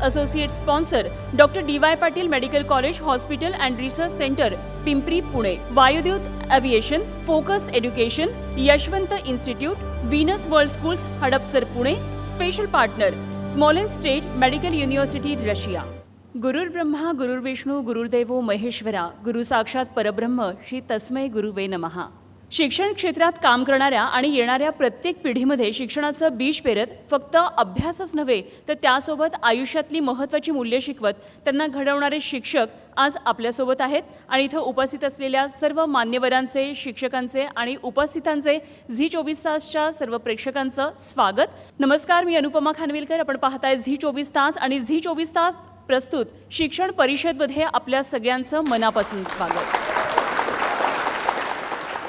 Associate sponsor doctor D Y. Patil medical college hospital and research centre Pimpri Pune, Vayudoot aviation, focus education, Yashwant institute, Venus world schools Hadapsar Pune, special partner Smolensk state medical university Russia. गुरुर्ब्रह्मा गुरुर्विष्णू गुरुर्देवो महेश्वरा, गुरु साक्षात परब्रह्म श्री तस्मै गुरुवे नमः। शिक्षण क्षेत्रात काम करणाऱ्या आणि येणाऱ्या प्रत्येक पिढीमध्ये शिक्षणाचं बीज पेरत फक्त अभ्यासच नव्हे तर त्यासोबत आयुष्यातली महत्त्वाची मूल्ये शिकवत त्यांना घडवणारे शिक्षक आज आपल्यासोबत आहेत आणि इथं उपस्थित असलेल्या सर्व मान्यवरांचे, शिक्षकांचे आणि उपस्थितांचे झी 24 तासच्या सर्व प्रेक्षकांचं स्वागत। नमस्कार, मी अनुपमा खानविलकर। आपण पाहताय झी 24 तास आणि झी 24 तास प्रस्तुत शिक्षण परिषदमध्ये आपल्या सगळ्यांचं मनापासून स्वागत।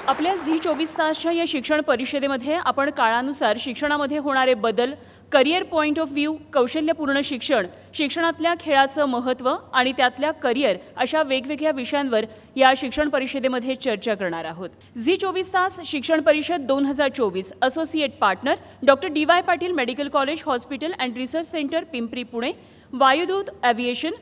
आपल्या झी 24 तासच्या या शिक्षण परिषदेमध्ये आपण काळानुसार शिक्षणामध्ये होणारे बदल, करिअर पॉइंट ऑफ व्ह्यू, कौशल्यपूर्ण शिक्षण, शिक्षणातल्या खेळाचं महत्त्व आणि त्यातल्या करिअर अशा वेगवेगळ्या विषयांवर या शिक्षण परिषदेमध्ये चर्चा करणार आहोत। झी 24 तास शिक्षण परिषद 2024 associate partner doctor D Y. Patil medical college hospital and research centre Pimpri Pune, Vayudoot aviation,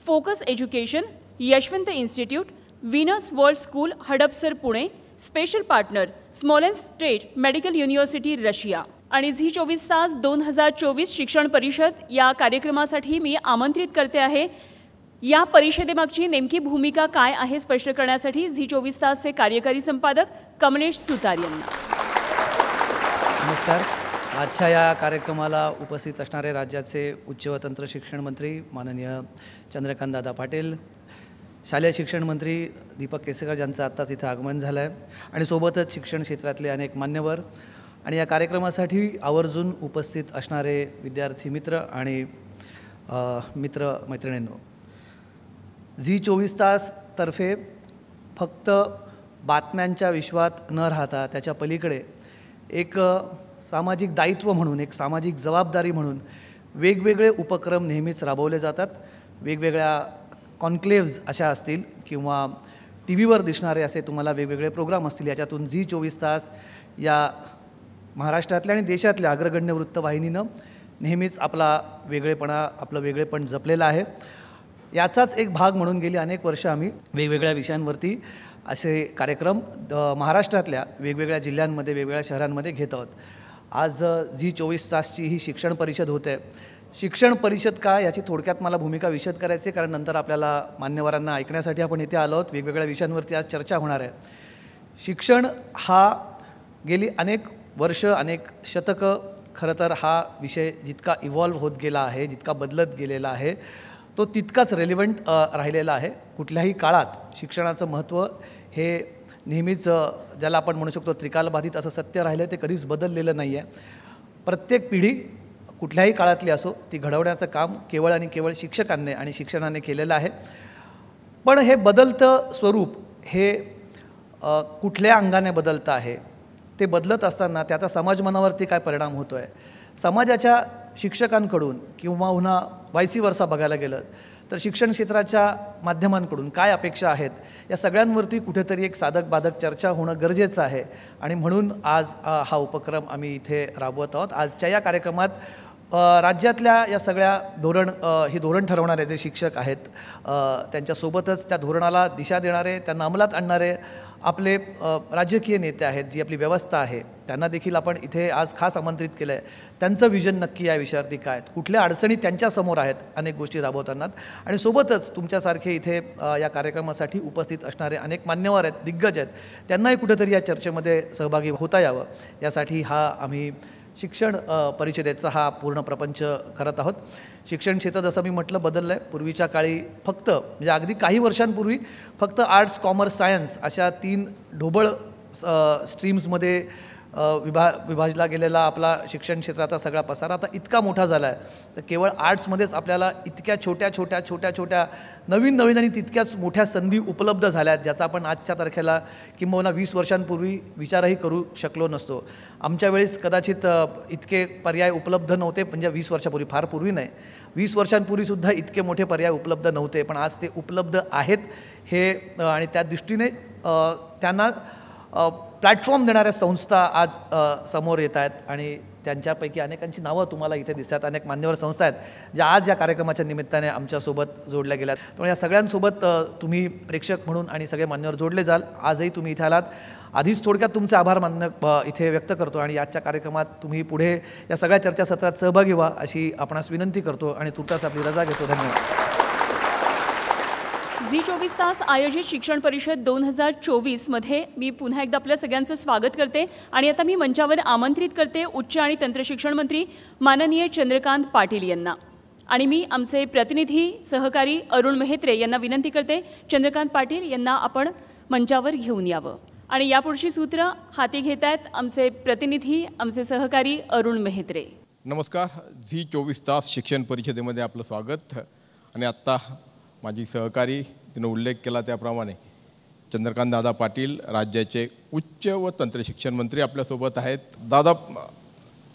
focus education, Yashwant institute, Venus world school Hadapsar Pune, special partner Smolensk state medical university Russia आणि झी 24 तास 2024 शिक्षण परिषद या कार्यक्रमासाठी मी आमंत्रित करते आहे। या परिषदेमागची नेमकी भूमिका काय आहे स्पष्ट करण्यासाठी झी 24 तासचे कार्यकारी संपादक कमलेश सुतार यांना। नमस्कार। आजच्या या कार्यक्रमाला उपस्थित असणारे राज्याचे उच्च व तंत्र शिक्षण मंत्री माननीय चंद्रकांत दादा पाटील, शालेय शिक्षण मंत्री दीपक केसरकर ज्यांचं आत्ताच इथं आगमन झालं आहे आणि सोबतच शिक्षण क्षेत्रातले अनेक मान्यवर आणि या कार्यक्रमासाठी आवर्जून उपस्थित असणारे विद्यार्थी मित्र आणि मित्र मैत्रिणींनो, झी 24 तासतर्फे फक्त बातम्यांच्या विश्वात न राहता त्याच्या पलीकडे एक सामाजिक दायित्व म्हणून, एक सामाजिक जबाबदारी म्हणून वेगवेगळे उपक्रम नेहमीच राबवले जातात। वेगवेगळ्या कॉन्क्लेव्ज अशा असतील किंवा टी व्हीवर दिसणारे असे तुम्हाला वेगवेगळे प्रोग्राम असतील, याच्यातून झी 24 तास या महाराष्ट्रातल्या आणि देशातल्या अग्रगण्य वृत्तवाहिनीनं नेहमीच आपलं वेगळेपण जपलेलं आहे। याचाच एक भाग म्हणून गेली अनेक वर्ष आम्ही वेगवेगळ्या विषयांवरती असे कार्यक्रम महाराष्ट्रातल्या वेगवेगळ्या जिल्ह्यांमध्ये, वेगवेगळ्या शहरांमध्ये घेत आहोत। आज झी 24 तासची ही शिक्षण परिषद होते। शिक्षण परिषद का याची थोडक्यात मला भूमिका विशद करायची, कारण नंतर आपल्याला मान्यवरांना ऐकण्यासाठी आपण इथे आलो आहोत। वेगवेगळ्या विषयांवरती आज चर्चा होणार आहे। शिक्षण हा गेली अनेक वर्ष, अनेक शतकं, खरं तर हा विषय जितका इव्हॉल्व्ह होत गेला आहे, जितका बदलत गेलेला आहे, तो तितकाच रेलिव्हंट राहिलेला आहे। कुठल्याही काळात शिक्षणाचं महत्त्व हे नेहमीच ज्याला आपण म्हणू शकतो त्रिकालबाधित असं सत्य राहिलं, ते कधीच बदललेलं नाही आहे। प्रत्येक पिढी कुठल्याही काळातली असो, ती घडवण्याचं काम केवळ आणि केवळ शिक्षकांनी आणि शिक्षणाने केलेलं आहे। पण हे बदलतं स्वरूप हे कुठल्या अंगाने बदलतं आहे, ते बदलत असताना त्याचा समाजमनावरती काय परिणाम होतो आहे, समाजाच्या शिक्षकांकडून किंवा पुन्हा वायसी वर्सा बघायला गेलं तर शिक्षण क्षेत्राच्या माध्यमांकडून काय अपेक्षा आहेत, या सगळ्यांवरती कुठेतरी एक साधक बाधक चर्चा होणं गरजेचं आहे आणि म्हणून आज हा उपक्रम आम्ही इथे राबवत आहोत। आजच्या या कार्यक्रमात राज्यातल्या या सगळ्या ही धोरण ठरवणारे जे शिक्षक आहेत, त्यांच्यासोबतच त्या धोरणाला दिशा देणारे, त्यांना अंमलात आणणारे आपले राजकीय नेते आहेत, जी आपली व्यवस्था आहे, त्यांना देखील आपण इथे आज खास आमंत्रित केलं आहे। त्यांचं विजन नक्की या विषयावरती काय आहेत, कुठल्या अडचणी त्यांच्यासमोर आहेत अनेक गोष्टी राबवताना, आणि सोबतच तुमच्यासारखे इथे या कार्यक्रमासाठी उपस्थित असणारे अनेक मान्यवर आहेत, दिग्गज आहेत, त्यांनाही कुठेतरी या चर्चेमध्ये सहभागी होता यावं, यासाठी आम्ही शिक्षण परिषदेचा हा पूर्ण प्रपंच करत आहोत। शिक्षण क्षेत्र जसं मी म्हटलं बदललं आहे। पूर्वीच्या काळी फक्त म्हणजे अगदी काही वर्षांपूर्वी फक्त आर्ट्स, कॉमर्स, सायन्स अशा 3 ढोबळ स्ट्रीम्समध्ये विभाजला गेलेला आपला शिक्षण क्षेत्राचा सगळा पसारा आता इतका मोठा झाला आहे, तर केवळ आर्ट्समध्येच आपल्याला इतक्या छोट्या नवीन आणि तितक्याच मोठ्या संधी उपलब्ध झाल्या आहेत, ज्याचा आपण आजच्या तारखेला किंबहुना 20 वर्षांपूर्वी विचारही करू शकलो नसतो। आमच्या वेळेस कदाचित इतके पर्याय उपलब्ध नव्हते, म्हणजे 20 वर्षापूर्वी, फार पूर्वी नाही, 20 वर्षांपूर्वीसुद्धा इतके मोठे पर्याय उपलब्ध नव्हते, पण आज ते उपलब्ध आहेत हे, आणि त्या दृष्टीने त्यांना प्लॅटफॉर्म देणाऱ्या संस्था आज समोर येत आहेत आणि त्यांच्यापैकी अनेकांची नावं तुम्हाला इथे दिसतात. अनेक मान्यवर संस्था आहेत ज्या आज या कार्यक्रमाच्या निमित्ताने आमच्यासोबत जोडल्या गेल्यात. त्यामुळे या सगळ्यांसोबत तुम्ही प्रेक्षक म्हणून आणि सगळे मान्यवर जोडले जाल. आजही तुम्ही इथे आलात. आधीच थोडक्यात तुमचे आभार इथे व्यक्त करतो आणि आजच्या कार्यक्रमात तुम्ही पुढे या सगळ्या चर्चासत्रात सहभागी व्हा अशी आपणास विनंती करतो आणि तुर्तास आपली रजा घेतो. धन्यवाद. झी 24 तास आयोजित शिक्षण परिषद 2024 मध्ये मी पुन्हा एकदा आपल्या सगळ्यांचं स्वागत करते आणि आता मी मंचावर आमंत्रित करते उच्च आणि तंत्रशिक्षण मंत्री माननीय चंद्रकांत पाटील यांना. आणि मी आमचे प्रतिनिधी सहकारी अरुण मेहत्रे यांना विनंती करते चंद्रकांत पाटील यांना आपण मंचावर घेऊन यावं. आणि यापुढची सूत्र हाती घेत आहेत आमचे प्रतिनिधी आमचे सहकारी अरुण मेहत्रे. नमस्कार. झी 24 तास शिक्षण परिषदेमध्ये आपलं स्वागत. आणि आत्ता माझी सहकारी तिनं उल्लेख केला त्याप्रमाणे चंद्रकांत दादा पाटील राज्याचे उच्च व तंत्रशिक्षण मंत्री आपल्यासोबत आहेत. दादा,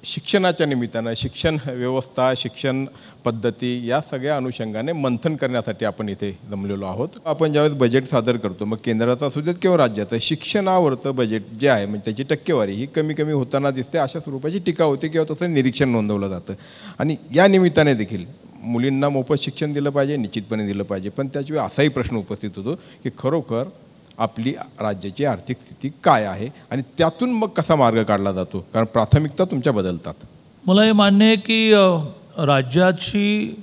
शिक्षणाच्या निमित्तानं शिक्षण व्यवस्था शिक्षण पद्धती या सगळ्या अनुषंगाने मंथन करण्यासाठी आपण इथे जमलेलो आहोत. आपण ज्यावेळेस बजेट सादर करतो मग केंद्राचं असू देत किंवा राज्याचं शिक्षणावरचं बजेट जे आहे म्हणजे त्याची टक्केवारी ही कमी कमी होताना दिसते अशा स्वरूपाची टीका होते किंवा तसं निरीक्षण नोंदवलं जातं. आणि या निमित्ताने देखील मुलींना मोफत शिक्षण दिलं पाहिजे, निश्चितपणे दिलं पाहिजे. पण त्याशिवाय असाही प्रश्न उपस्थित होतो की खरोखर आपली राज्याची आर्थिक स्थिती काय आहे आणि त्यातून मग कसा मार्ग काढला जातो, कारण प्राथमिकता तुमच्या बदलतात. मला हे मान्य आहे की राज्याची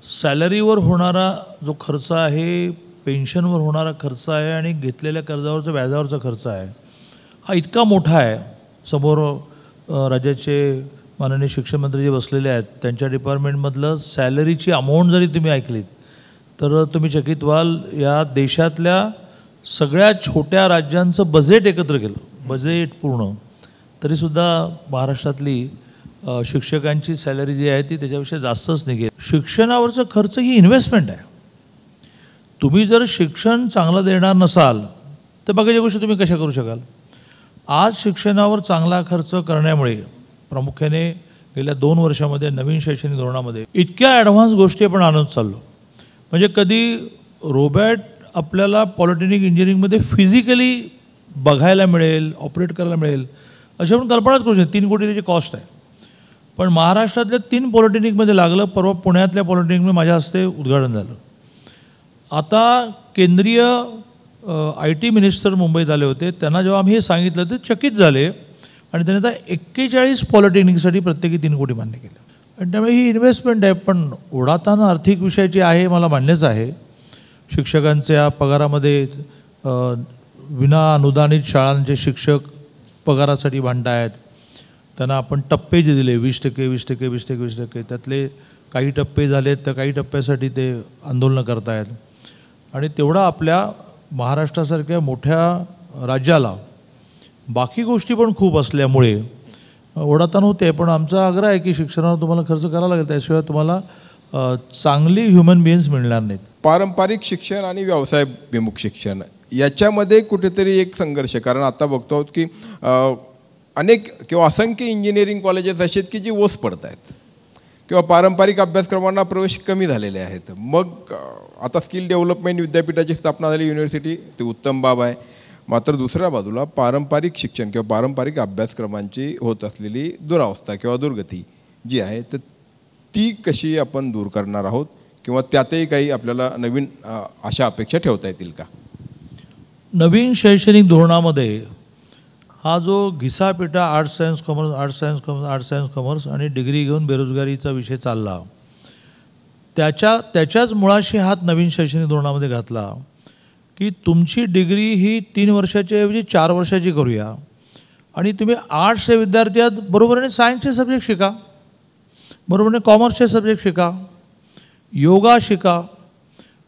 सॅलरीवर होणारा जो खर्च आहे, पेन्शनवर होणारा खर्च आहे आणि घेतलेल्या कर्जावरचा व्याजावरचा खर्च आहे हा इतका मोठा आहे. समोर राज्याचे माननीय शिक्षण मंत्री जे बसलेले आहेत त्यांच्या डिपार्टमेंटमधलं सॅलरीची अमाऊंट जरी तुम्ही ऐकलीत तर तुम्ही चकित व्हाल. या देशातल्या सगळ्या छोट्या राज्यांचं बजेट एकत्र केलं, बजेट पूर्ण, तरीसुद्धा महाराष्ट्रातली शिक्षकांची सॅलरी जी आहे ती त्याच्यापेक्षा जास्तच निघेल. शिक्षणावरचं खर्च ही इन्व्हेस्टमेंट आहे. तुम्ही जर शिक्षण चांगलं देणार नसाल तर बाकीच्या गोष्टी तुम्ही कशा करू शकाल. आज शिक्षणावर चांगला खर्च करण्यामुळे प्रामुख्याने गेल्या 2 वर्षामध्ये नवीन शैक्षणिक धोरणामध्ये इतक्या ॲडव्हान्स गोष्टी आपण आणत चाललो. म्हणजे कधी रोबोट आपल्याला पॉलिटेक्निक इंजिनिअरिंगमध्ये फिजिकली बघायला मिळेल, ऑपरेट करायला मिळेल अशी आपण कल्पनाच करू शकतो. 3 कोटी त्याची कॉस्ट आहे. पण महाराष्ट्रातल्या 3 पॉलिटेक्निकमध्ये लागलं. परवा पुण्यातल्या पॉलिटेक्निकमध्ये माझ्या हस्ते उद्घाटन झालं. आता केंद्रीय IT मिनिस्टर मुंबईत आले होते. त्यांना जेव्हा आम्ही हे सांगितलं तर चकित झाले आणि त्यांनी आता 41 पॉलिटेक्निकसाठी प्रत्येकी 3 कोटी मान्य केले. आणि त्यामुळे ही इन्व्हेस्टमेंट आहे. पण ओढाताण आर्थिक विषयाची आहे, मला मान्यच आहे. शिक्षकांच्या पगारामध्ये विना अनुदानित शाळांचे शिक्षक पगारासाठी भांडत आहेत. त्यांना आपण टप्पे जे दिले 20%, 20%, 20%, 20%, त्यातले काही टप्पे झालेत तर काही टप्प्यासाठी ते आंदोलनं करत आहेत. आणि तेवढा आपल्या महाराष्ट्रासारख्या मोठ्या राज्याला बाकी गोष्टी पण खूप असल्यामुळे ओढाताण होते. पण आमचा आग्रह आहे की शिक्षणावर तुम्हाला खर्च करावा लागेल, त्याशिवाय तुम्हाला चांगली ह्युमन बिईंग्स मिळणार नाहीत. पारंपरिक शिक्षण आणि व्यवसायभिमुख शिक्षण याच्यामध्ये कुठेतरी एक संघर्ष, कारण आता बघतो आहोत की अनेक किंवा असंख्य इंजिनिअरिंग कॉलेजेस असे आहेत की जी ओस पडत आहेत किंवा पारंपरिक अभ्यासक्रमांना प्रवेश कमी झालेले आहेत. मग आता स्किल डेव्हलपमेंट विद्यापीठाची स्थापना झाली, युनिव्हर्सिटी, ते उत्तम बाब आहे. मात्र दुसऱ्या बाजूला पारंपरिक शिक्षण किंवा पारंपरिक अभ्यासक्रमांची होत असलेली दुरावस्था किंवा दुर्गती जी आहे तर ती कशी आपण दूर करणार आहोत किंवा त्यातही काही आपल्याला नवीन अशा अपेक्षा ठेवता येतील का? नवीन शैक्षणिक धोरणामध्ये हा जो घिसापिटा arts science commerce arts science commerce arts science commerce आणि डिग्री घेऊन बेरोजगारीचा विषय चालला, त्याच्याच मुळाशी हात नवीन शैक्षणिक धोरणामध्ये घातला की तुमची डिग्री ही 3 वर्षाची ऐवजी 4 वर्षाची करूया आणि तुम्ही आर्ट्सचे विद्यार्थी आहात, बरोबरीने सायन्सचे सब्जेक्ट शिका, बरोबरीने कॉमर्सचे सब्जेक्ट शिका, योगा शिका,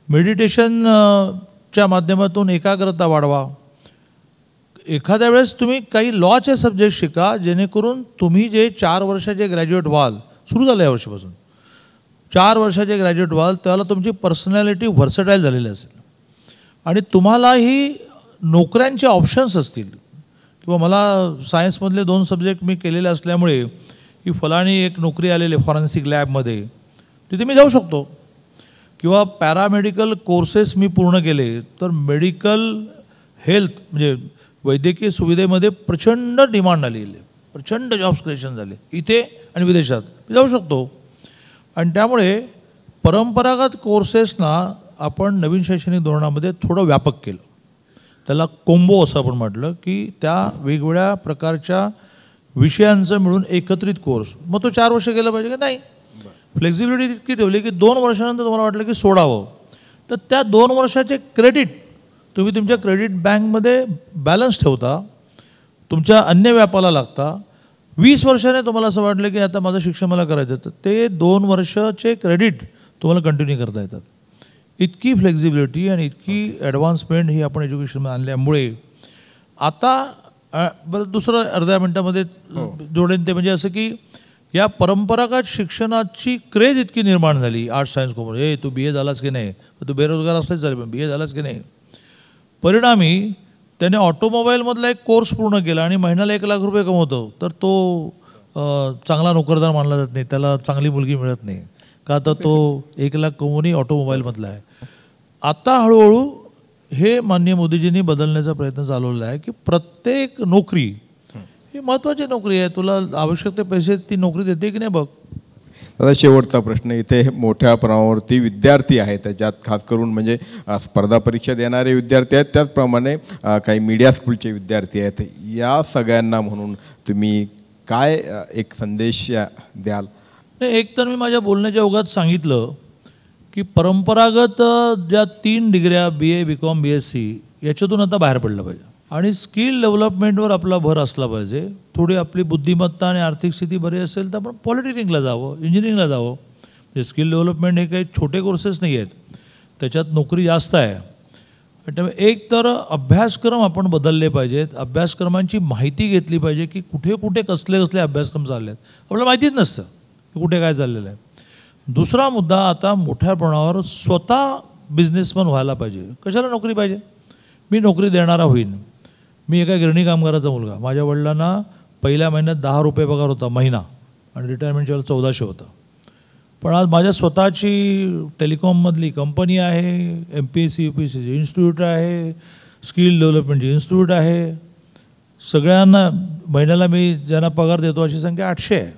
मेडिटेशनच्या माध्यमातून एकाग्रता वाढवा. एखाद्या वेळेस तुम्ही काही लॉचे सब्जेक्ट शिका जेणेकरून तुम्ही जे 4 वर्षाचे ग्रॅज्युएट व्हाल, सुरू झालं या वर्षापासून 4 वर्षाचे ग्रॅज्युएट व्हाल त्याला तुमची पर्सनॅलिटी व्हर्सटाईल झालेली असेल आणि तुम्हालाही नोकऱ्यांचे ऑप्शन्स असतील किंवा मला सायन्समधले 2 सब्जेक्ट मी केलेले असल्यामुळे ही फलाणी एक नोकरी आलेली फॉरेन्सिक लॅबमध्ये, तिथे मी जाऊ शकतो. किंवा पॅरामेडिकल कोर्सेस मी पूर्ण केले तर मेडिकल हेल्थ म्हणजे वैद्यकीय सुविधेमध्ये प्रचंड डिमांड आलेली आहे, प्रचंड जॉब्स क्रिएशन झाले इथे आणि विदेशात. मी जाऊ शकतो. आणि त्यामुळे परंपरागत कोर्सेसना आपण नवीन शैक्षणिक धोरणामध्ये थोडं व्यापक केलं. त्याला कोंबो असं आपण म्हटलं की त्या वेगवेगळ्या प्रकारच्या विषयांचं मिळून एकत्रित कोर्स. मग तो 4 वर्ष गेला पाहिजे का? नाही. फ्लेक्झिबिलिटी इतकी ठेवली की 2 वर्षानंतर तुम्हाला वाटलं की सोडावं, तर त्या 2 वर्षाचे क्रेडिट तुम्ही तुमच्या क्रेडिट बँकमध्ये बॅलन्स ठेवता, तुमच्या अन्य व्यापाला लागता. 20 वर्षाने तुम्हाला असं वाटलं की आता माझं शिक्षण मला करायचं, तर ते 2 वर्षाचे क्रेडिट तुम्हाला कंटिन्यू करता येतात. इतकी फ्लेक्झिबिलिटी आणि इतकी ॲडव्हान्समेंट ही आपण एज्युकेशनमध्ये आणल्यामुळे आता बरं दुसरं अर्ध्या मिनटामध्ये जोडेन ते म्हणजे असं की या परंपरागत शिक्षणाची क्रेज इतकी निर्माण झाली आर्ट्स सायन्स कॉमर्स. तू BA झालास की नाही, तू बेरोजगार असलाच चालेल पण BA झालास की नाही. परिणामी त्याने ऑटोमोबाईलमधला एक कोर्स पूर्ण केला आणि महिन्याला 1 लाख रुपये कमवतो, तर तो चांगला नोकरदार मानला जात नाही, त्याला चांगली मुलगी मिळत नाही का, तर तो 1 लाख कमवूनही ऑटोमोबाईलमधला आहे. आता हळूहळू हे माननीय मोदीजींनी बदलण्याचा प्रयत्न चालवला आहे की प्रत्येक नोकरी ही महत्त्वाची नोकरी आहे, तुला आवश्यक ते पैसे ती नोकरी देते की नाही बघ. दादा शेवटचा प्रश्न, इथे मोठ्या प्रमाणावरती विद्यार्थी आहेत, त्याच्यात खास करून म्हणजे स्पर्धा परीक्षा देणारे विद्यार्थी आहेत, त्याचप्रमाणे काही मीडिया स्कूलचे विद्यार्थी आहेत. या सगळ्यांना म्हणून तुम्ही काय एक संदेश द्याल? नाही, एक तर मी माझ्या बोलण्याच्या ओघात सांगितलं की परंपरागत ज्या 3 डिग्र्या BA BCom BSc याच्यातून आता बाहेर पडलं पाहिजे आणि स्किल डेव्हलपमेंटवर आपला भर असला पाहिजे. थोडी आपली बुद्धिमत्ता आणि आर्थिक स्थिती बरी असेल तर आपण पॉलिटेक्निकला जावं, इंजिनिअरिंगला जावं. म्हणजे स्किल डेव्हलपमेंट हे काही छोटे कोर्सेस नाही आहेत, त्याच्यात नोकरी जास्त आहे. त्यामुळे एक तर अभ्यासक्रम आपण बदलले पाहिजेत, अभ्यासक्रमांची माहिती घेतली पाहिजे की कुठे कुठे कसले कसले अभ्यासक्रम चालले आहेत, आपल्याला माहितीच नसतं की कुठे काय चाललेलं आहे. दुसरा मुद्दा, आता मोठ्या प्रमाणावर स्वतः बिझनेसमन व्हायला पाहिजे. कशाला नोकरी पाहिजे? मी नोकरी देणारा होईन. मी एका गिरणी कामगाराचा मुलगा, माझ्या वडिलांना पहिल्या महिन्यात 10 रुपये पगार होता महिना आणि रिटायरमेंटच्या वेळेला 1400 होता. पण आज माझ्या स्वतःची टेलिकॉममधली कंपनी आहे, MPSC UPSCची इन्स्टिट्यूट आहे, स्किल डेव्हलपमेंटची इन्स्टिट्यूट आहे. सगळ्यांना महिन्याला मी ज्यांना पगार देतो अशी संख्या 800 आहे.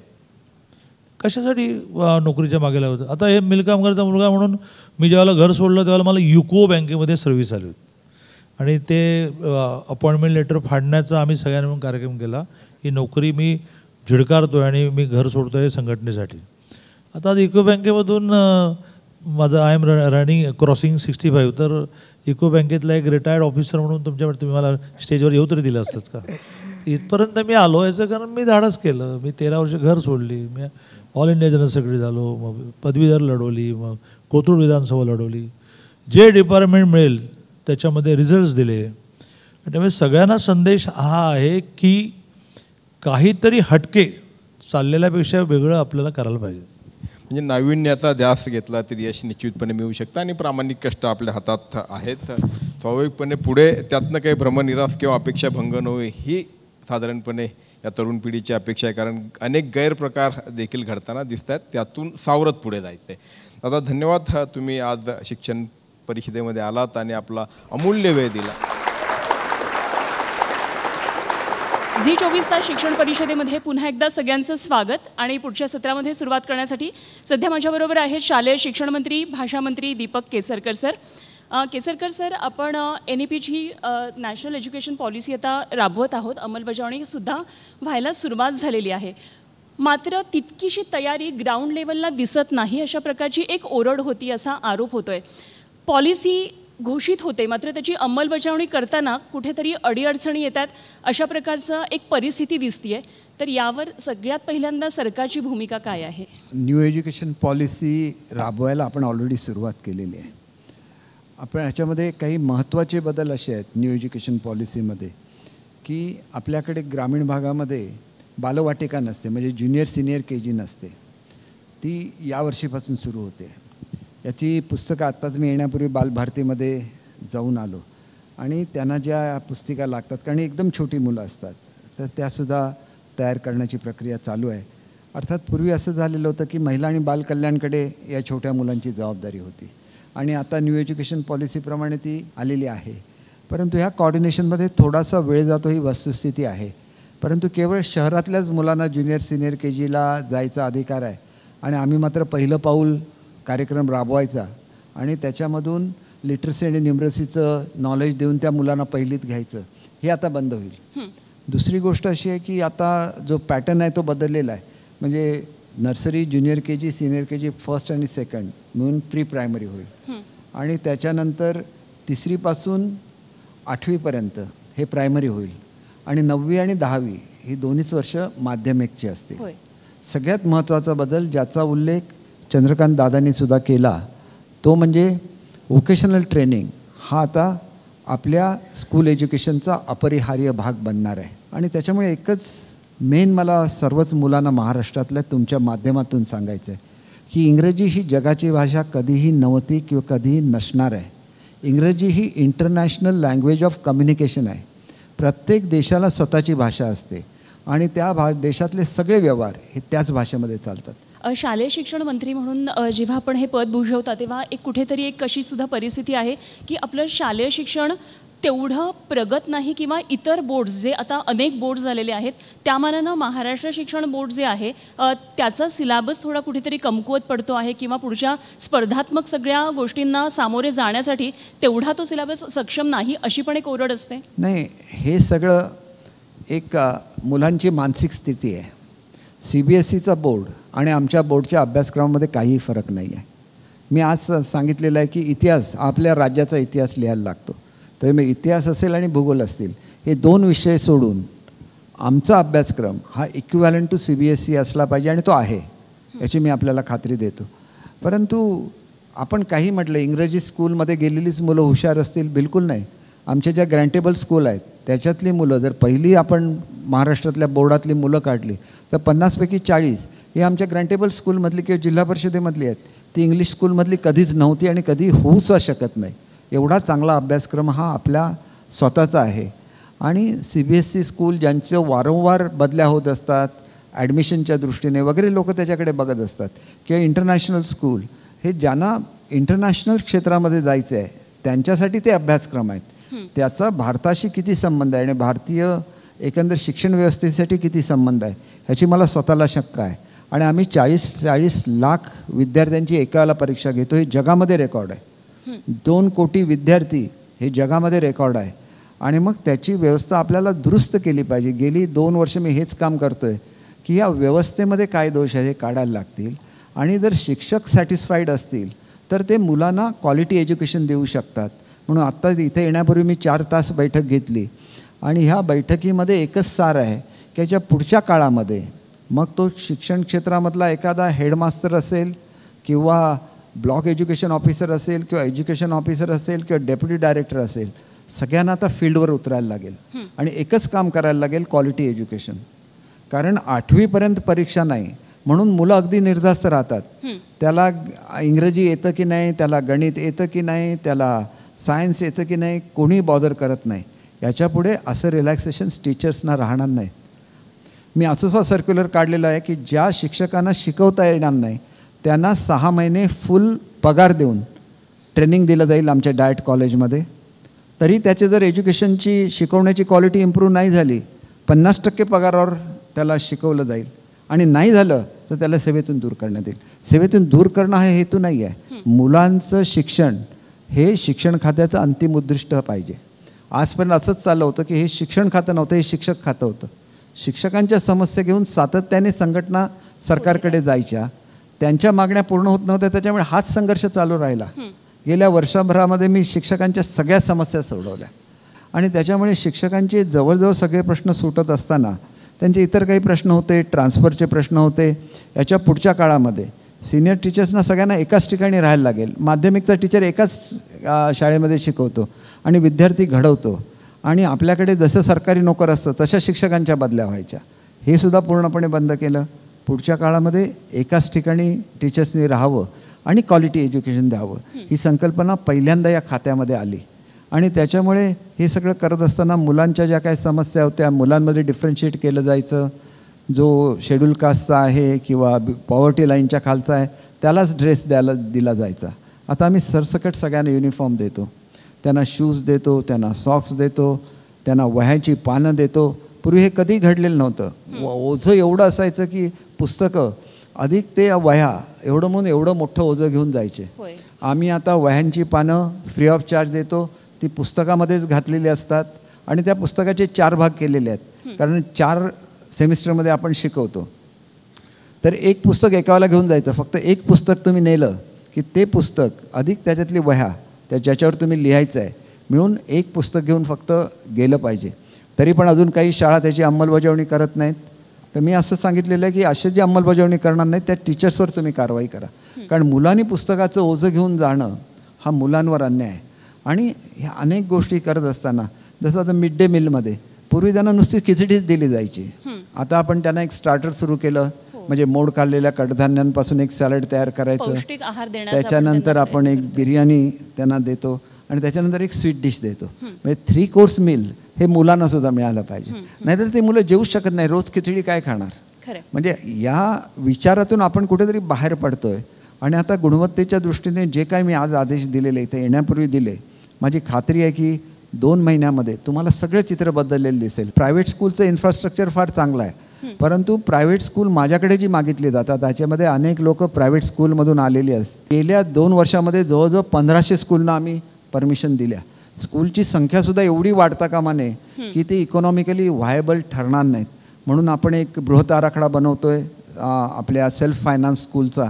कशासाठी नोकरीच्या मागे लागत? आता हे मिल कामगारचा मुलगा म्हणून मी ज्यावेळेला घर सोडलं त्यावेळेला मला UCO बँकेमध्ये सर्व्हिस आली होती आणि ते अपॉइंटमेंट लेटर फाडण्याचा आम्ही सगळ्यांनी म्हणून कार्यक्रम केला. ही नोकरी मी झिडकारतो आहे आणि मी घर सोडतो आहे संघटनेसाठी. आता UCO बँकेमधून माझं आय एम रनिंग क्रॉसिंग 65, तर UCO बँकेतला एक रिटायर्ड ऑफिसर म्हणून तुम्ही मला स्टेजवर येऊ तरी दिलं असतात का? इथपर्यंत मी आलो याचं कारण मी धाडस केलं. मी 13 वर्ष घर सोडली, मी ऑल इंडिया जनरल सेक्रेटरी झालो, मग पदवीधर लढवली, मग कोथरूड विधानसभा लढवली. जे डिपार्टमेंट मिळेल त्याच्यामध्ये रिझल्ट्स दिले. त्यामुळे सगळ्यांना संदेश हा आहे की काहीतरी हटके चाललेल्यापेक्षा वेगळं आपल्याला करायला पाहिजे. म्हणजे नाविन्याचा ध्यास घेतला तरी यश निश्चितपणे मिळू शकतं आणि प्रामाणिक कष्ट आपल्या हातात आहेत. स्वाभाविकपणे पुढे त्यातनं काही भ्रमनिरास किंवा अपेक्षाभंग न होईल ही साधारणपणे या तरुण पिढीची अपेक्षा आहे, कारण अनेक गैरप्रकार देखील घडताना दिसत आहेत, त्यातून सावरत पुढे जायचं आहे. दादा धन्यवाद, तुम्ही आज शिक्षण परिषदेमध्ये आलात आणि आपला अमूल्य वेळ दिला. झी 24 तास शिक्षण परिषदेमध्ये पुन्हा एकदा सगळ्यांचं स्वागत. आणि पुढच्या सत्रामध्ये सुरुवात करण्यासाठी सध्या माझ्याबरोबर आहेत शालेय शिक्षण मंत्री, भाषा मंत्री दीपक केसरकर सर. केसरकर सर, आपण NEPची नॅशनल एज्युकेशन पॉलिसी आता राबवत आहोत, अंमलबजावणीसुद्धा व्हायला सुरुवात झालेली आहे. मात्र तितकीशी तयारी ग्राउंड लेवलला दिसत नाही, अशा प्रकारची एक ओरड होती असा आरोप होतोय. पॉलिसी घोषित होते मात्र त्याची अंमलबजावणी करताना कुठेतरी अडीअडचणी येतात, अशा प्रकारचं एक परिस्थिती दिसतीये. तर यावर सगळ्यात पहिल्यांदा सरकारची भूमिका काय आहे? न्यू एज्युकेशन पॉलिसी राबवायला आपण ऑलरेडी सुरुवात केलेली आहे. आपण ह्याच्यामध्ये काही महत्त्वाचे बदल असे आहेत न्यू एज्युकेशन पॉलिसीमध्ये की आपल्याकडे ग्रामीण भागामध्ये बालवाटिका नसते, म्हणजे ज्युनियर सिनियर KG नसते. ती यावर्षीपासून सुरू होते. याची पुस्तकं आत्ताच मी येण्यापूर्वी बालभारतीमध्ये जाऊन आलो आणि त्यांना ज्या पुस्तिका लागतात, कारण एकदम छोटी मुलं असतात, तर त्यासुद्धा तयार करण्याची प्रक्रिया चालू आहे. अर्थात पूर्वी असं झालेलं होतं की महिला आणि बालकल्याणकडे या छोट्या मुलांची जबाबदारी होती आणि आता न्यू एज्युकेशन पॉलिसीप्रमाणे ती आलेली आहे. परंतु ह्या कॉर्डिनेशनमध्ये थोडासा वेळ जातो, ही वस्तुस्थिती आहे. परंतु केवळ शहरातल्याच मुलांना ज्युनियर सिनियर KGला जायचा अधिकार आहे आणि आम्ही मात्र पहिलं पाऊल कार्यक्रम राबवायचा आणि त्याच्यामधून लिटरसी आणि न्यूमरसीचं नॉलेज देऊन त्या मुलांना पहिलीत घ्यायचं, हे आता बंद होईल. दुसरी गोष्ट अशी आहे की आता जो पॅटर्न आहे तो बदललेला आहे. म्हणजे nursery, junior KG, senior KG, first आणि सेकंड म्हणून प्री प्रायमरी होईल आणि त्याच्यानंतर 3री पासून 8वीपर्यंत हे प्रायमरी होईल आणि 9वी आणि 10वी ही दोन्हीच वर्ष माध्यमिकची असते. सगळ्यात महत्त्वाचा बदल ज्याचा उल्लेख चंद्रकांत दादांनी सुद्धा केला तो म्हणजे व्होकेशनल ट्रेनिंग हा आता आपल्या स्कूल एज्युकेशनचा अपरिहार्य भाग बनणार आहे. आणि त्याच्यामुळे एकच मेन मला सर्वच मुलांना महाराष्ट्रातल्या तुमच्या माध्यमातून सांगायचं आहे की इंग्रजी ही जगाची भाषा कधीही नव्हती किंवा कधीही नसणार आहे. इंग्रजी ही इंटरनॅशनल लँग्वेज ऑफ कम्युनिकेशन आहे. प्रत्येक देशाला स्वतःची भाषा असते आणि त्या देशातले सगळे व्यवहार हे त्याच भाषेमध्ये चालतात. शालेय शिक्षण मंत्री म्हणून जेव्हा आपण हे पद भूषवता तेव्हा कुठेतरी एक अशी सुद्धा परिस्थिती आहे की आपलं शालेय शिक्षण तेवढं प्रगत नाही किंवा इतर बोर्ड्स जे आता अनेक बोर्ड्स झालेले आहेत त्या मानानं महाराष्ट्र शिक्षण बोर्ड जे आहे त्याचा सिलेबस थोडा कुठेतरी कमकुवत पडतो आहे किंवा पुढच्या स्पर्धात्मक सगळ्या गोष्टींना सामोरे जाण्यासाठी तेवढा तो सिलेबस सक्षम नाही, अशी पण एक ओरड असते. नाही, हे सगळं एक मुलांची मानसिक स्थिती आहे. CBSEचा बोर्ड आणि आमच्या बोर्डच्या अभ्यासक्रमामध्ये काहीही फरक नाही आहे. मी आज सांगितलेलं आहे की इतिहास, आपल्या राज्याचा इतिहास लिहायला लागतो, तर मग इतिहास असेल आणि भूगोल असतील हे 2 विषय सोडून आमचा अभ्यासक्रम हा इक्विव्हॅलंट टू CBSE असला पाहिजे आणि तो आहे, याची मी आपल्याला खात्री देतो. परंतु आपण काही म्हटलं इंग्रजी स्कूलमध्ये गेलेलीच मुलं हुशार असतील, बिलकुल नाही. आमच्या ज्या ग्रँटेबल स्कूल आहेत त्याच्यातली मुलं जर पहिली आपण महाराष्ट्रातल्या बोर्डातली मुलं काढली तर 50 पैकी 40 ही आमच्या ग्रँटेबल स्कूलमधली किंवा जिल्हा परिषदेमधली आहेत. ती इंग्लिश स्कूलमधली कधीच नव्हती आणि कधी होऊसुद्धा शकत नाही. एवढा चांगला अभ्यासक्रम हा आपला स्वतःचा आहे. आणि CBSE स्कूल ज्यांचं वारंवार बदल्या होत असतात ॲडमिशनच्या दृष्टीने वगैरे लोक त्याच्याकडे बघत असतात, किंवा इंटरनॅशनल स्कूल हे ज्यांना इंटरनॅशनल क्षेत्रामध्ये जायचं आहे त्यांच्यासाठी ते अभ्यासक्रम आहेत. त्याचा भारताशी किती संबंध आहे आणि भारतीय एकंदर शिक्षण व्यवस्थेसाठी किती संबंध आहे ह्याची मला स्वतःला शंका आहे. आणि आम्ही 40 लाख विद्यार्थ्यांची एकाला परीक्षा घेतो, हे जगामध्ये रेकॉर्ड आहे. 2 कोटी विद्यार्थी हे जगामध्ये रेकॉर्ड आहे. आणि मग त्याची व्यवस्था आपल्याला दुरुस्त केली पाहिजे. गेली 2 वर्ष मी हेच काम करतो आहे की या व्यवस्थेमध्ये काय दोष आहे हे काढायला लागतील. आणि जर शिक्षक सॅटिस्फाईड असतील तर ते मुलांना क्वालिटी एज्युकेशन देऊ शकतात. म्हणून आत्ता इथे येण्यापूर्वी मी 4 तास बैठक घेतली आणि ह्या बैठकीमध्ये एकच सार आहे की याच्या पुढच्या काळामध्ये मग तो शिक्षण क्षेत्रामधला एखादा हेडमास्टर असेल किंवा ब्लॉक एज्युकेशन ऑफिसर असेल किंवा एज्युकेशन ऑफिसर असेल किंवा डेप्युटी डायरेक्टर असेल, सगळ्यांना आता फील्डवर उतरायला लागेल आणि एकच काम करायला लागेल, क्वालिटी एज्युकेशन. कारण 8वीपर्यंत परीक्षा नाही म्हणून मुलं अगदी निर्धास्त राहतात. त्याला इंग्रजी येतं की नाही, त्याला गणित येतं की नाही, त्याला सायन्स येतं की नाही, कोणी बॉदर करत नाही. याच्यापुढे असं रिलॅक्सेशन्स टीचर्सना राहणार नाहीत. मी असं सर्क्युलर काढलेलं आहे की ज्या शिक्षकांना शिकवता येणार नाही त्यांना 6 महिने फुल पगार देऊन ट्रेनिंग दिलं जाईल आमच्या डायट कॉलेजमध्ये. तरी त्याचे जर एज्युकेशनची शिकवण्याची क्वालिटी इम्प्रूव्ह नाही झाली 50% पगारावर त्याला शिकवलं जाईल. आणि नाही झालं तर त्याला सेवेतून दूर करण्यात येईल. सेवेतून दूर करणं हा हेतू नाही आहे. मुलांचं शिक्षण हे शिक्षण खात्याचं अंतिम उद्दिष्ट पाहिजे. आजपर्यंत असंच चाललं होतं की हे शिक्षण खातं नव्हतं, हे शिक्षक खातं होतं. शिक्षकांच्या समस्या घेऊन सातत्याने संघटना सरकारकडे जायच्या, त्यांच्या मागण्या पूर्ण होत नव्हत्या, त्याच्यामुळे हाच संघर्ष चालू राहिला. गेल्या वर्षभरामध्ये मी शिक्षकांच्या सगळ्या समस्या सोडवल्या आणि त्याच्यामुळे शिक्षकांचे जवळजवळ सगळे प्रश्न सुटत असताना त्यांचे इतर काही प्रश्न होते, ट्रान्सफरचे प्रश्न होते. याच्या पुढच्या काळामध्ये सिनियर टीचर्सना सगळ्यांना एकाच ठिकाणी राहायला लागेल. माध्यमिकचा टीचर एकाच शाळेमध्ये शिकवतो आणि विद्यार्थी घडवतो आणि आपल्याकडे जसं सरकारी नोकर असतं तशा शिक्षकांच्या बदल्या व्हायच्या. हे सुद्धा पूर्णपणे बंद केलं. पुढच्या काळामध्ये एकाच ठिकाणी टीचर्सनी राहावं आणि क्वालिटी एज्युकेशन द्यावं ही संकल्पना पहिल्यांदा या खात्यामध्ये आली. आणि त्याच्यामुळे हे सगळं करत असताना मुलांच्या ज्या काही समस्या होत्या, मुलांमध्ये डिफरन्शिएट केलं जायचं. जो शेड्यूल कास्टचा आहे किंवा पॉवर्टी लाईनच्या खालचा आहे त्यालाच ड्रेस दिला जायचा. आता आम्ही सरसकट सगळ्यांना युनिफॉर्म देतो. त्यांना शूज देतो, त्यांना सॉक्स देतो, त्यांना वह्याची पानं देतो. पूर्वी हे कधी घडलेलं नव्हतं. ओझं एवढं असायचं की पुस्तकं अधिक ते वह्या एवढं म्हणून एवढं मोठं ओझं घेऊन जायचे. आम्ही आता वह्यांची पानं फ्री ऑफ चार्ज देतो. ती पुस्तकामध्येच घातलेली असतात आणि त्या पुस्तकाचे 4 भाग केलेले आहेत, कारण 4 सेमिस्टरमध्ये आपण शिकवतो. तर एक पुस्तक एकावाला घेऊन जायचं. फक्त एक पुस्तक तुम्ही नेलं की ते पुस्तक अधिक त्याच्यातली वह्या ज्याच्यावर तुम्ही लिहायचं आहे मिळून एक पुस्तक घेऊन फक्त गेलं पाहिजे. तरी पण अजून काही शाळा त्याची अंमलबजावणी करत नाहीत. तर मी असं सांगितलेलं आहे की अशी जी अंमलबजावणी करणार नाहीत त्या टीचर्सवर तुम्ही कारवाई करा. कारण मुलांनी पुस्तकाचं ओझं घेऊन जाणं हा मुलांवर अन्याय आहे. आणि ह्या अनेक गोष्टी करत असताना जसं आता मिड डे मीलमध्ये पूर्वी त्यांना नुसती खिचडीच दिली जायची. आता आपण त्यांना एक स्टार्टर सुरू केलं, म्हणजे मोड काढलेल्या कडधान्यांपासून एक सॅलड तयार करायचं, पौष्टिक आहार देण्याचा त्याच्यानंतर आपण एक बिर्याणी त्यांना देतो आणि त्याच्यानंतर एक स्वीट डिश देतो. म्हणजे 3 कोर्स मील हे मुलांना सुद्धा मिळालं पाहिजे. नाहीतर ते मुलं जेवू शकत नाही. रोज खिचडी काय खाणार? म्हणजे या विचारातून आपण कुठेतरी बाहेर पडतोय. आणि आता गुणवत्तेच्या दृष्टीने जे काय मी आज आदेश दिलेले इथे येण्यापूर्वी दिले, माझी खात्री आहे की 2 महिन्यामध्ये तुम्हाला सगळं चित्र बदललेलं दिसेल. प्रायव्हेट स्कूलचं इन्फ्रास्ट्रक्चर फार चांगलं आहे, परंतु प्रायव्हेट स्कूल माझ्याकडे जी मागितली जातात त्याच्यामध्ये अनेक लोक प्रायव्हेट स्कूलमधून आलेली असतात. गेल्या 2 वर्षामध्ये जवळजवळ 1500 स्कूलना आम्ही परमिशन दिल्या. स्कूलची संख्यासुद्धा एवढी वाढता कामा नये की ती इकॉनॉमिकली व्हायबल ठरणार नाहीत. म्हणून आपण एक बृहत आराखडा बनवतोय आपल्या सेल्फ फायनान्स स्कूलचा.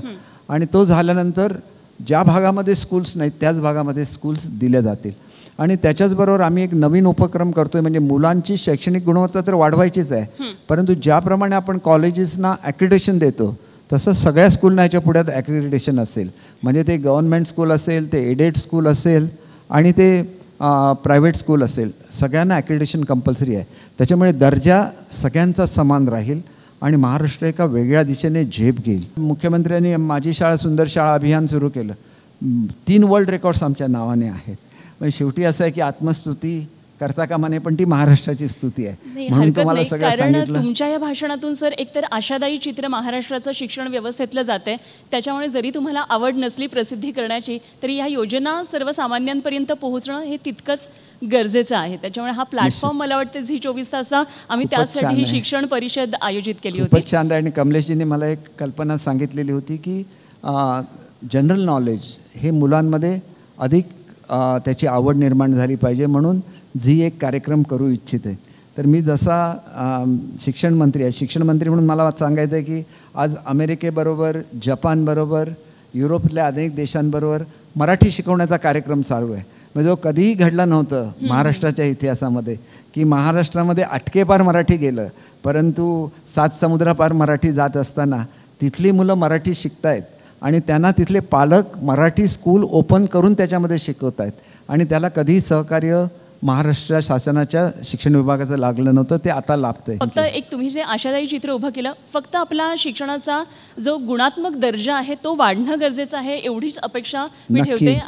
आणि तो झाल्यानंतर ज्या भागामध्ये स्कूल्स नाहीत त्याच भागामध्ये स्कूल्स दिल्या जातील. आणि त्याच्याचबरोबर आम्ही एक नवीन उपक्रम करतोय. म्हणजे मुलांची शैक्षणिक गुणवत्ता तर वाढवायचीच आहे, परंतु ज्याप्रमाणे आपण कॉलेजेसना ॲक्रिडिटेशन देतो तसं सगळ्या स्कूलना ह्याच्या पुढ्यात ॲक्रिडिटेशन असेल. म्हणजे ते गव्हर्नमेंट स्कूल असेल, ते एडेड स्कूल असेल आणि ते प्रायव्हेट स्कूल असेल, सगळ्यांना ॲक्रिडिटेशन कंपल्सरी आहे. त्याच्यामुळे दर्जा सगळ्यांचा समान राहील आणि महाराष्ट्र एका वेगळ्या दिशेने झेप घेईल. मुख्यमंत्र्यांनी माझी शाळा सुंदर शाळा अभियान सुरू केलं. 3 वर्ल्ड रेकॉर्ड्स आमच्या नावाने आहेत. म्हणजे शेवटी असं आहे की आत्मस्तुती करता कामा नये, पण ती महाराष्ट्राची स्तुती आहे. म्हणून तुम्हाला सगळं सांगितलं. तुमच्या या भाषणातून सर एकतर आशादायी चित्र महाराष्ट्राचं शिक्षण व्यवस्थेतलं जाते. त्याच्यामुळे जरी तुम्हाला आवड नसली प्रसिद्धी करण्याची, तरी ह्या योजना सर्वसामान्यांपर्यंत पोहोचणं हे तितकंच गरजेचं आहे. त्याच्यामुळे हा प्लॅटफॉर्म मला वाटतं झी 24 तास आम्ही त्यासाठी ही शिक्षण परिषद आयोजित केली होती. खूपच छान आहे. आणि कमलेशजींनी मला एक कल्पना सांगितलेली होती की जनरल नॉलेज हे मुलांमध्ये अधिक त्याची आवड निर्माण झाली पाहिजे, म्हणून झी एक कार्यक्रम करू इच्छिते. तर मी जसा शिक्षण मंत्री आहे, शिक्षण मंत्री म्हणून मला सांगायचं आहे की आज अमेरिकेबरोबर, जपानबरोबर, युरोपतल्या अनेक देशांबरोबर मराठी शिकवण्याचा कार्यक्रम चालू आहे. म्हणजे जो कधीही घडला नव्हतं महाराष्ट्राच्या इतिहासामध्ये की महाराष्ट्रामध्ये अटकेपार मराठी गेलं, परंतु 7 समुद्रापार मराठी जात असताना तिथली मुलं मराठी शिकतायत आणि त्यांना तिथले पालक मराठी स्कूल ओपन करून त्याच्यामध्ये शिकवत आहेत. आणि त्याला कधीही सहकार्य महाराष्ट्र शासनाच्या शिक्षण विभागाचं लागलं नव्हतं, ते आता लाभतंय. फक्त एक तुम्ही जे आशादायी चित्र उभं केलं, फक्त आपला शिक्षणाचा जो गुणात्मक दर्जा आहे तो वाढणं गरजेचं आहे, एवढीच अपेक्षा मी ठेवते.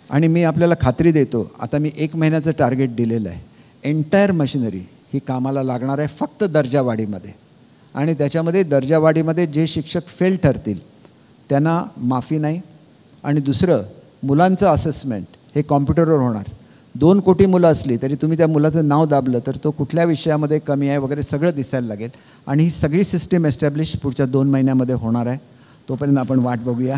आणि मी आपल्याला खात्री देतो, आता मी 1 महिन्याचं टार्गेट दिलेलं आहे. एंटायर मशिनरी ही कामाला लागणार आहे फक्त दर्जावाढीमध्ये. आणि त्याच्यामध्ये दर्जावाढीमध्ये जे शिक्षक फेल ठरतील त्यांना माफी नाही. आणि दुसरं, मुलांचं असेसमेंट हे कॉम्प्युटरवर होणार. 2 कोटी मुलं असली तरी तुम्ही त्या मुलाचं नाव दाबलं तर तो कुठल्या विषयामध्ये कमी आहे वगैरे सगळं दिसायला लागेल. आणि ही सगळी सिस्टीम एस्टॅब्लिश पुढच्या 2 महिन्यामध्ये होणार आहे. तोपर्यंत आपण वाट बघूया.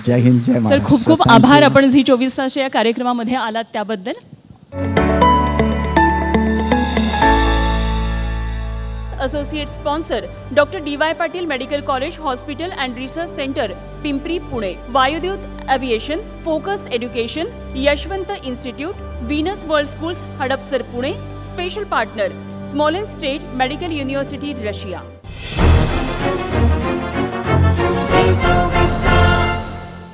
जय हिंद, जय महाराष्ट्र. सर खूप खूप आभार, आपण झी 24 तास या कार्यक्रमामध्ये आलात त्याबद्दल. Associate sponsor doctor DY Patil medical college hospital and research centre Pimpri Pune, Vayudoot aviation, focus education, Yashwant institute, Venus world schools Hadapsar Pune. Special partner Smolensk state medical university Russia.